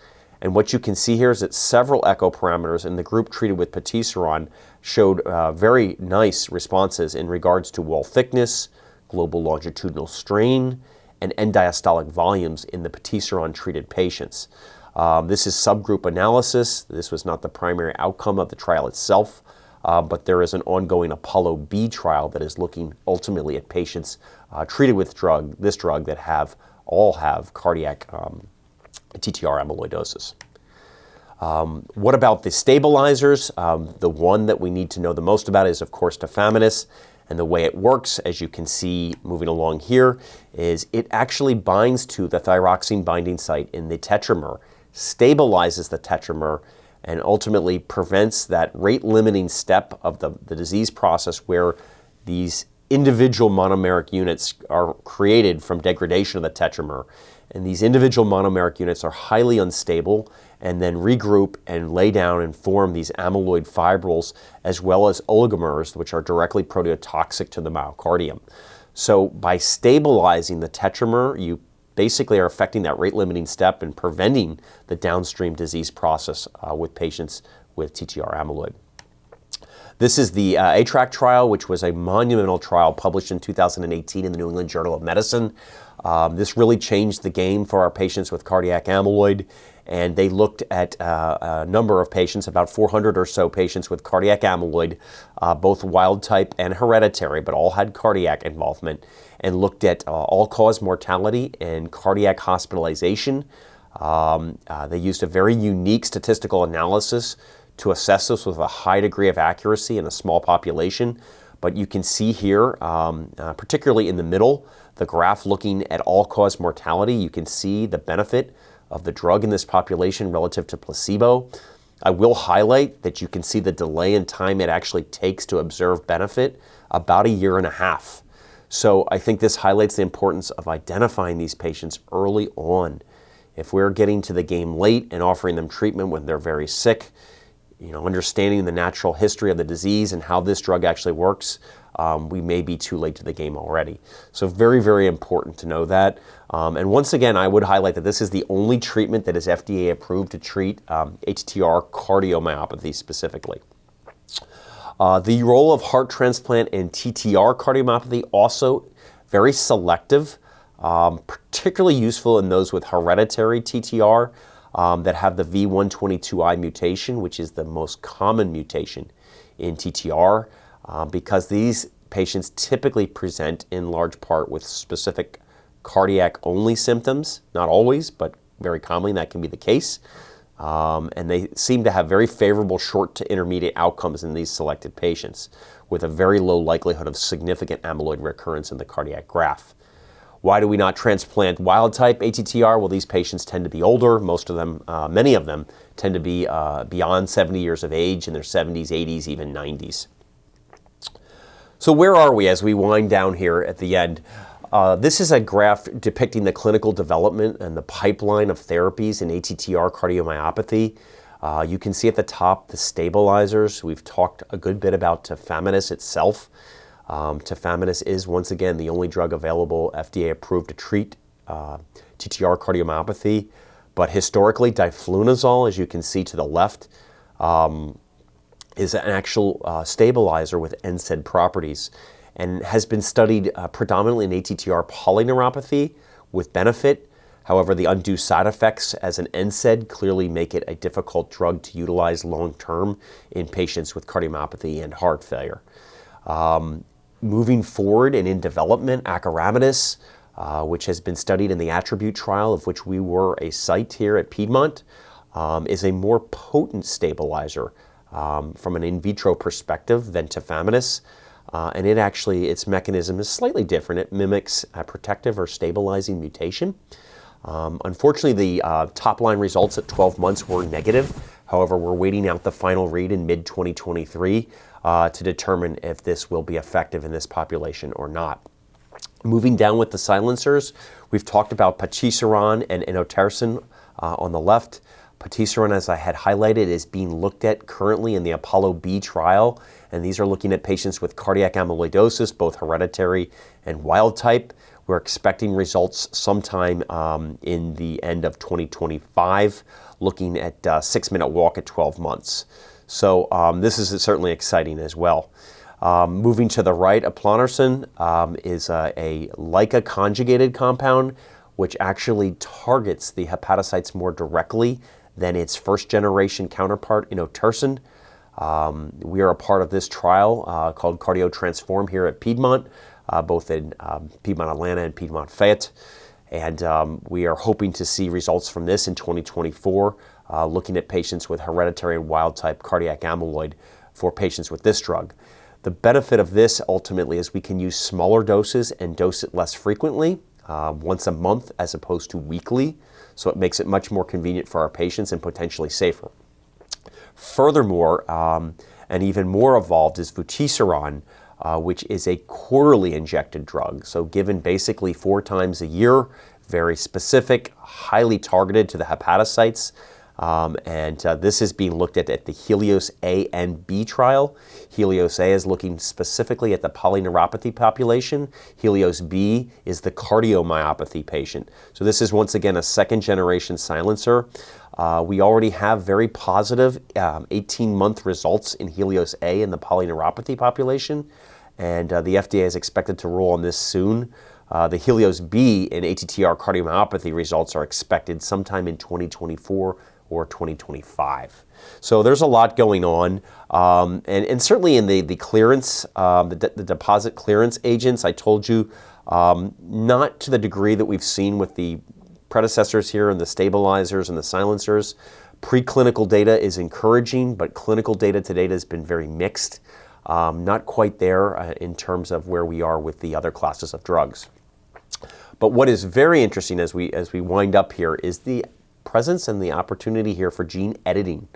Speaker 1: And what you can see here is that several echo parameters in the group treated with Vutiseron showed very nice responses in regards to wall thickness, global longitudinal strain, and end diastolic volumes in the Vutiseron treated patients. This is subgroup analysis. This was not the primary outcome of the trial itself, but there is an ongoing Apollo B trial that is looking ultimately at patients treated with this drug that all have cardiac TTR amyloidosis. What about the stabilizers? The one that we need to know the most about is, of course, tafamidis. And the way it works, as you can see moving along here, is it actually binds to the thyroxine binding site in the tetramer, stabilizes the tetramer, and ultimately prevents that rate-limiting step of the disease process where these individual monomeric units are created from degradation of the tetramer. And these individual monomeric units are highly unstable and then regroup and lay down and form these amyloid fibrils as well as oligomers, which are directly proteotoxic to the myocardium. So by stabilizing the tetramer, you basically are affecting that rate-limiting step and preventing the downstream disease process with patients with TTR amyloid. This is the A-Trac trial, which was a monumental trial published in 2018 in the New England Journal of Medicine. This really changed the game for our patients with cardiac amyloid, and they looked at a number of patients, about 400 or so patients with cardiac amyloid, both wild type and hereditary, but all had cardiac involvement, and looked at all-cause mortality and cardiac hospitalization. They used a very unique statistical analysis to assess this with a high degree of accuracy in a small population. But you can see here, particularly in the middle, the graph looking at all-cause mortality, you can see the benefit of the drug in this population relative to placebo. I will highlight that you can see the delay in time it actually takes to observe benefit, about 1.5 years. So I think this highlights the importance of identifying these patients early on. If we're getting to the game late and offering them treatment when they're very sick, understanding the natural history of the disease and how this drug actually works, we may be too late to the game already. So very, very important to know that. And once again, I would highlight that this is the only treatment that is FDA approved to treat ATTR cardiomyopathy specifically. The role of heart transplant in TTR cardiomyopathy also very selective, particularly useful in those with hereditary TTR that have the V122I mutation, which is the most common mutation in TTR, because these patients typically present in large part with specific cardiac-only symptoms, not always, but very commonly that can be the case. And they seem to have very favorable short to intermediate outcomes in these selected patients with a very low likelihood of significant amyloid recurrence in the cardiac graph. Why do we not transplant wild-type ATTR? Well, these patients tend to be older. Most of them, many of them, tend to be beyond 70 years of age, in their 70s, 80s, even 90s. So where are we as we wind down here at the end? This is a graph depicting the clinical development and the pipeline of therapies in ATTR cardiomyopathy. You can see at the top the stabilizers. We've talked a good bit about tafamidis itself. Tafamidis is, once again, the only drug available FDA approved to treat TTR cardiomyopathy. But historically, diflunisal, as you can see to the left, is an actual stabilizer with NSAID properties and has been studied predominantly in ATTR polyneuropathy with benefit. However, the undue side effects as an NSAID clearly make it a difficult drug to utilize long-term in patients with cardiomyopathy and heart failure. Moving forward and in development, Acaramidus, which has been studied in the Attribute trial, of which we were a site here at Piedmont, is a more potent stabilizer from an in vitro perspective than tafamidis. And its mechanism is slightly different. It mimics a protective or stabilizing mutation. Unfortunately, the top-line results at 12 months were negative. However, we're waiting out the final read in mid-2023 to determine if this will be effective in this population or not. Moving down with the silencers, we've talked about Vutiseron and inotersen on the left. Vutiseron, as I had highlighted, is being looked at currently in the Apollo B trial, and these are looking at patients with cardiac amyloidosis, both hereditary and wild type. We're expecting results sometime in the end of 2025, looking at 6-minute walk at 12 months. So this is certainly exciting as well. Moving to the right, eplontersen is a LICA conjugated compound, which actually targets the hepatocytes more directly than its first-generation counterpart, inotersen. We are a part of this trial called CardioTransform here at Piedmont, both in Piedmont Atlanta and Piedmont Fayette. And we are hoping to see results from this in 2024, looking at patients with hereditary and wild-type cardiac amyloid for patients with this drug. The benefit of this ultimately is we can use smaller doses and dose it less frequently, once a month as opposed to weekly. So it makes it much more convenient for our patients and potentially safer. Furthermore, and even more evolved is Vutiseron, which is a quarterly injected drug. So given basically 4 times a year, very specific, highly targeted to the hepatocytes. This is being looked at the Helios A and B trial. Helios A is looking specifically at the polyneuropathy population. Helios B is the cardiomyopathy patient. So this is once again a second-generation silencer. We already have very positive 18-month results in Helios A in the polyneuropathy population, and the FDA is expected to rule on this soon. The Helios B in ATTR cardiomyopathy results are expected sometime in 2024 or 2025. So there's a lot going on. And certainly in the clearance, the deposit clearance agents, I told you, not to the degree that we've seen with the predecessors here and the stabilizers and the silencers. Preclinical data is encouraging, but clinical data to date has been very mixed. Not quite there in terms of where we are with the other classes of drugs. But what is very interesting as we wind up here is the presence and the opportunity here for gene editing.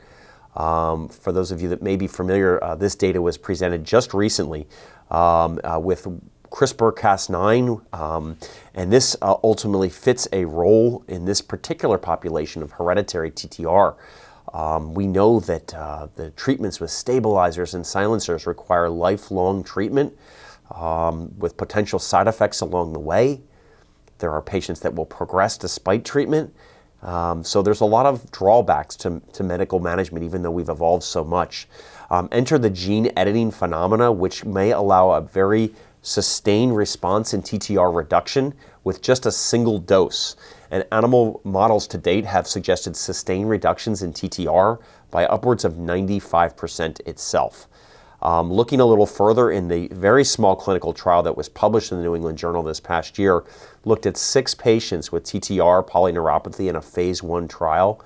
Speaker 1: For those of you that may be familiar, this data was presented just recently with CRISPR-Cas9, and this ultimately fits a role in this particular population of hereditary TTR. We know that the treatments with stabilizers and silencers require lifelong treatment with potential side effects along the way. There are patients that will progress despite treatment. So there's a lot of drawbacks to medical management, even though we've evolved so much. Enter the gene editing phenomena, which may allow a very sustained response in TTR reduction with just a single dose. And animal models to date have suggested sustained reductions in TTR by upwards of 95% itself. Looking a little further in the very small clinical trial that was published in the New England Journal this past year, looked at 6 patients with TTR polyneuropathy in a phase 1 trial,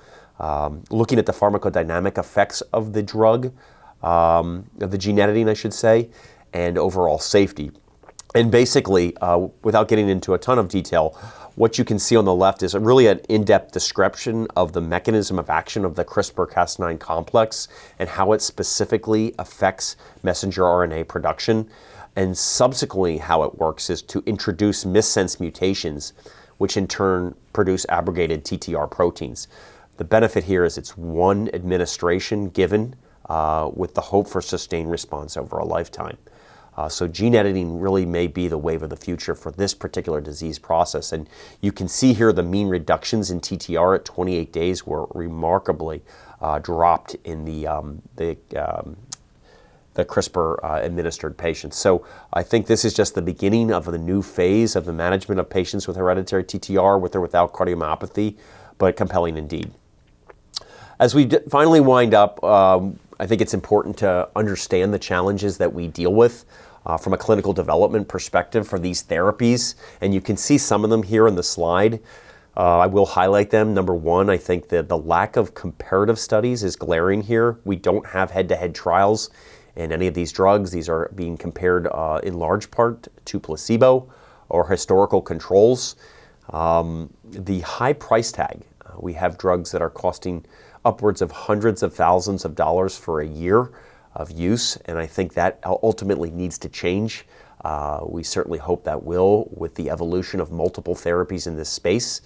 Speaker 1: looking at the pharmacodynamic effects of the drug, of the gene editing, I should say, and overall safety. And basically, without getting into a ton of detail, what you can see on the left is really an in-depth description of the mechanism of action of the CRISPR-Cas9 complex and how it specifically affects messenger RNA production. And subsequently, how it works is to introduce missense mutations, which in turn produce abrogated TTR proteins. The benefit here is it's one administration given with the hope for sustained response over a lifetime. So gene editing really may be the wave of the future for this particular disease process. And you can see here the mean reductions in TTR at 28 days were remarkably dropped in the CRISPR administered patients. So I think this is just the beginning of the new phase of the management of patients with hereditary TTR with or without cardiomyopathy, but compelling indeed. As we finally wind up, I think it's important to understand the challenges that we deal with from a clinical development perspective for these therapies. And you can see some of them here in the slide. I will highlight them. Number one, I think that the lack of comparative studies is glaring here. We don't have head-to-head trials in any of these drugs. These are being compared in large part to placebo or historical controls. The high price tag. We have drugs that are costing upwards of hundreds of thousands of dollars for a year of use, and I think that ultimately needs to change. We certainly hope that will with the evolution of multiple therapies in this space.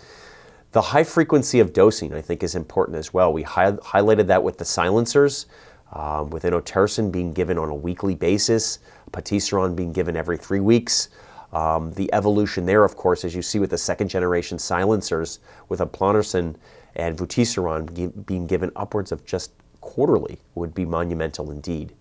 Speaker 1: The high frequency of dosing, I think, is important as well. We highlighted that with the silencers, with inotersen being given on a weekly basis, Vutiseron being given every 3 weeks. The evolution there, of course, as you see with the second generation silencers, with eplontersen and Vutiseron being given upwards of just quarterly, would be monumental indeed.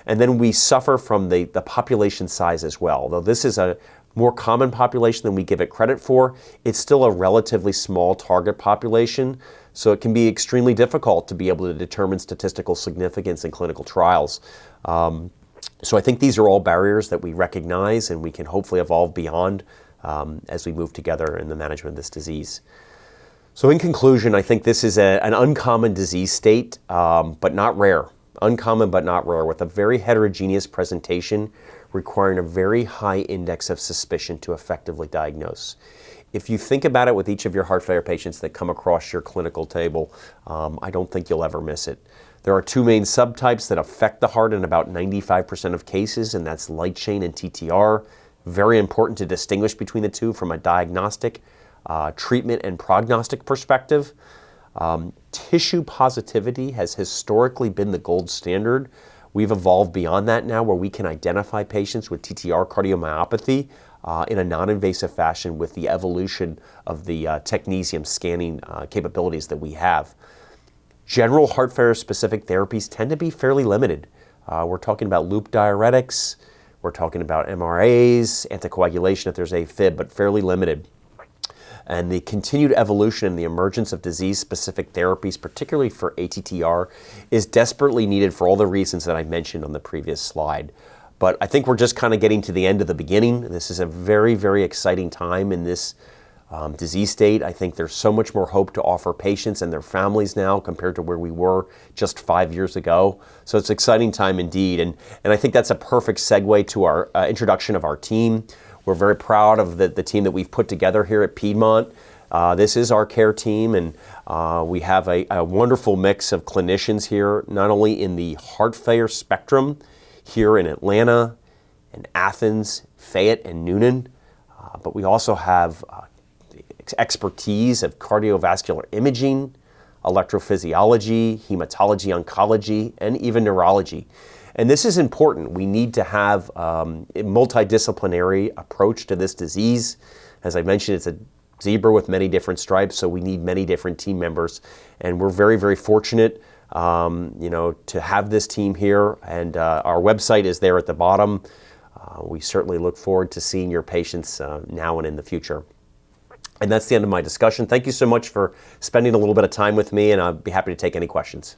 Speaker 1: And then we suffer from the population size as well. Though this is a more common population than we give it credit for, it's still a relatively small target population, so it can be extremely difficult to be able to determine statistical significance in clinical trials. So I think these are all barriers that we recognize and we can hopefully evolve beyond as we move together in the management of this disease. So in conclusion, I think this is an uncommon disease state, but not rare. Uncommon but not rare, with a very heterogeneous presentation requiring a very high index of suspicion to effectively diagnose. If you think about it with each of your heart failure patients that come across your clinical table, I don't think you'll ever miss it. There are two main subtypes that affect the heart in about 95% of cases, and that's light chain and TTR. Very important to distinguish between the two from a diagnostic, treatment, and prognostic perspective. Tissue positivity has historically been the gold standard. We've evolved beyond that now, where we can identify patients with TTR cardiomyopathy in a non-invasive fashion with the evolution of the Technesium scanning capabilities that we have. General heart failure specific therapies tend to be fairly limited. We're talking about loop diuretics, we're talking about MRAs, anticoagulation if there's AFib, but fairly limited. And the continued evolution and the emergence of disease-specific therapies, particularly for ATTR, is desperately needed for all the reasons that I mentioned on the previous slide. But I think we're just kind of getting to the end of the beginning. This is a very, very exciting time in this disease state. I think there's so much more hope to offer patients and their families now compared to where we were just 5 years ago. So it's an exciting time indeed. And I think that's a perfect segue to our introduction of our team. We're very proud of the team that we've put together here at Piedmont. This is our care team, and we have a wonderful mix of clinicians here, not only in the heart failure spectrum here in Atlanta, and Athens, Fayette, and Noonan, but we also have expertise of cardiovascular imaging, electrophysiology, hematology, oncology, and even neurology. And this is important. We need to have a multidisciplinary approach to this disease. As I mentioned, it's a zebra with many different stripes, so we need many different team members. And we're very, very fortunate to have this team here. And our website is there at the bottom. We certainly look forward to seeing your patients now and in the future. And that's the end of my discussion. Thank you so much for spending a little bit of time with me, and I'll be happy to take any questions.